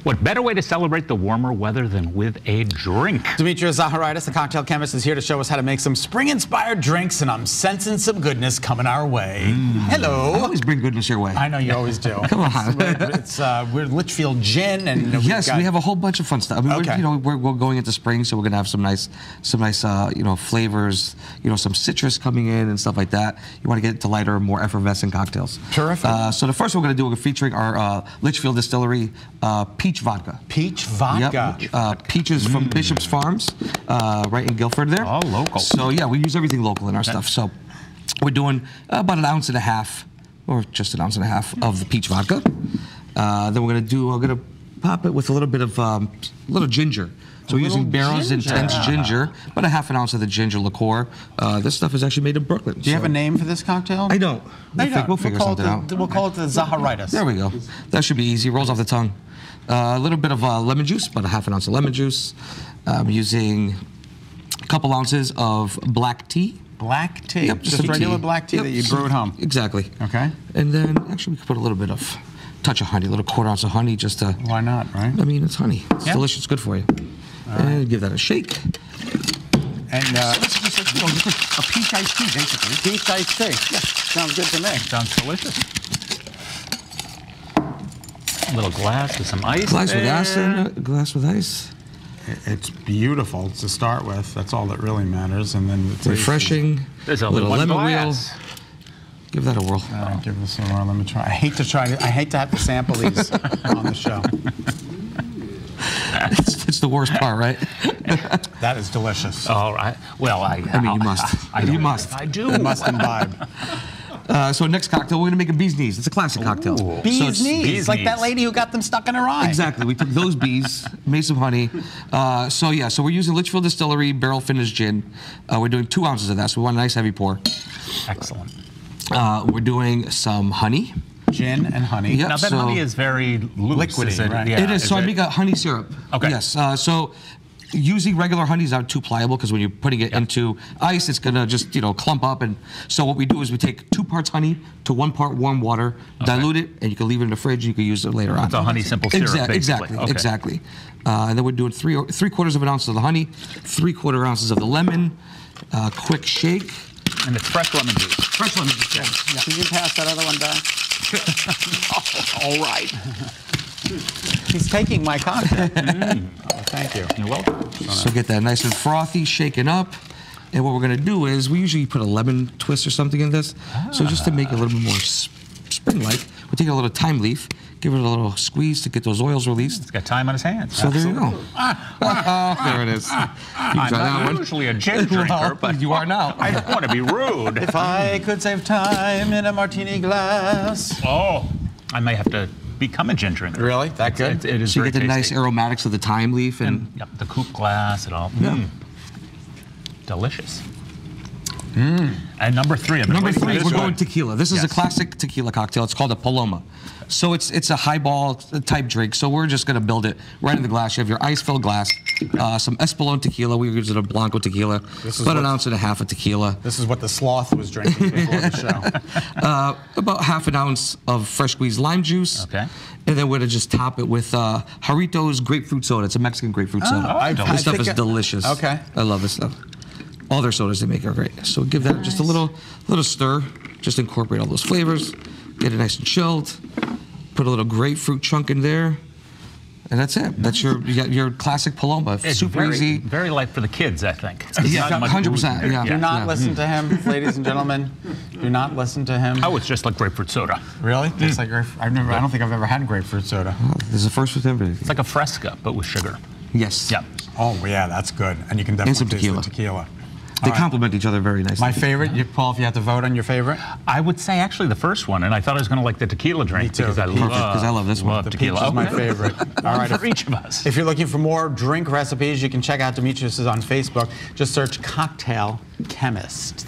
What better way to celebrate the warmer weather than with a drink? Demetrios Zaharidis, the cocktail chemist, is here to show us how to make some spring-inspired drinks, and I'm sensing some goodness coming our way. Hello. I always bring goodness your way. I know you always do. Come on. We're Litchfield Gin, and yes, we have a whole bunch of fun stuff. I mean, we're going into spring, so we're gonna have some nice flavors. Some citrus coming in and stuff like that. You want to get into lighter, more effervescent cocktails. Terrific. So the first one we're gonna do, we're featuring our Litchfield Distillery peach vodka. Peach vodka. Yep. Peaches from Bishop's Farms, right in Guilford there. All local. So yeah, we use everything local in our stuff. So we're doing about 1.5 ounces, or just 1.5 ounces of the peach vodka. Then we're gonna pop it with a little bit of little ginger. So we're using Barrow's Intense Ginger, about 1/2 ounce of the ginger liqueur. This stuff is actually made in Brooklyn. Do you have a name for this cocktail? I don't. We'll figure something out. We'll call it the Zaharidis. There we go. That should be easy. Rolls off the tongue. A little bit of lemon juice, about 1/2 ounce of lemon juice. I'm using a couple ounces of black tea. Black tea? Yep, just regular black tea that you brew at home? Exactly. Okay. And then, actually, we could put a little bit of touch of honey, a little 1/4 ounce of honey, just to... Why not, right? I mean, it's honey. It's delicious. It's good for you. And give that a shake. And so this is just a peach iced tea, basically. Peach iced tea. Yeah. Sounds good to me. Sounds delicious. A little glass with some ice. Glass with ice in it. Glass with ice. It's beautiful to start with. That's all that really matters. And then it's refreshing. There's a little lemon glass. wheel. Give that a whirl. Give this a whirl. Let me try. I hate to have to sample these on the show. It's the worst part, right? That is delicious. All right. Well, I mean, you must. You must. I do. You must imbibe. So next cocktail, we're gonna make a bee's knees. It's a classic cocktail. Bee's knees, like that lady who got them stuck in her eye. Exactly. We took those bees, made some honey. So we're using Litchfield Distillery barrel finished gin. We're doing 2 ounces of that, so we want a nice heavy pour. Excellent. We're doing some honey. Gin and honey. Yep, now that honey is very loose. Liquidy, right? Yeah, it is. So I make a honey syrup. Okay. Yes. So using regular honey is not too pliable because when you're putting it into ice, it's gonna just clump up. And so what we do is we take 2 parts honey to 1 part warm water, dilute it, and you can leave it in the fridge. You can use it later on. It's a honey simple syrup. Exactly. Okay. Exactly. And then we're doing 3/4 of an ounce of the honey, 3/4 ounces of the lemon. Quick shake. And it's fresh lemon juice. Fresh lemon juice. Yeah. Can you pass that other one back? All right. He's taking my cocktail. Oh, thank you. You're welcome. So get that nice and frothy, shaken up. And what we're gonna do is, we usually put a lemon twist or something in this. So just to make it a little bit more spring-like, we're taking a little thyme leaf, give it a little squeeze to get those oils released. He's got time on his hands. So there you go. There it is. I'm not usually a gin drinker, but you are now. I don't want to be rude. If I could save time in a martini glass. Oh, I may have to become a gin drinker. Really? That good? It is So you very get the nice tasty. aromatics of the thyme leaf and Yep, the coupe glass and all. Yeah. Delicious. And number 3. Number 3, we're going going tequila. This is a classic tequila cocktail. It's called a Paloma. So it's a highball type drink. So we're just going to build it right in the glass. You have your ice-filled glass, some Espolón tequila. We're using a Blanco tequila, about 1.5 ounces of tequila. This is what the sloth was drinking before the show. About 1/2 ounce of fresh squeezed lime juice. Okay. And then we're going to just top it with Jarritos grapefruit soda. It's a Mexican grapefruit soda. This stuff is delicious. Okay. I love this stuff. All their sodas they make are great. So give that just a little stir. Just incorporate all those flavors. Get it nice and chilled. Put a little grapefruit chunk in there. And that's it. That's you got your classic Paloma. It's super easy. Very light for the kids, I think. Yeah, 100%. Yeah. Do not listen to him, ladies and gentlemen. Do not listen to him. Oh, it's just like grapefruit soda. Really? It's like I don't think I've ever had grapefruit soda. This is the first with everything. It's like a Fresca, but with sugar. Yes. Yeah. Oh yeah, that's good. And you can definitely some taste tequila. the tequila. They complement each other very nicely. My favorite, Paul, if you had to vote on your favorite? I would say actually the first one, and I thought I was going to like the tequila drink. Me too. Because I love this one. Love The tequila. peach is my Okay. favorite. All right, for each of us. If you're looking for more drink recipes, you can check out Demetrios on Facebook. Just search Cocktail Chemist.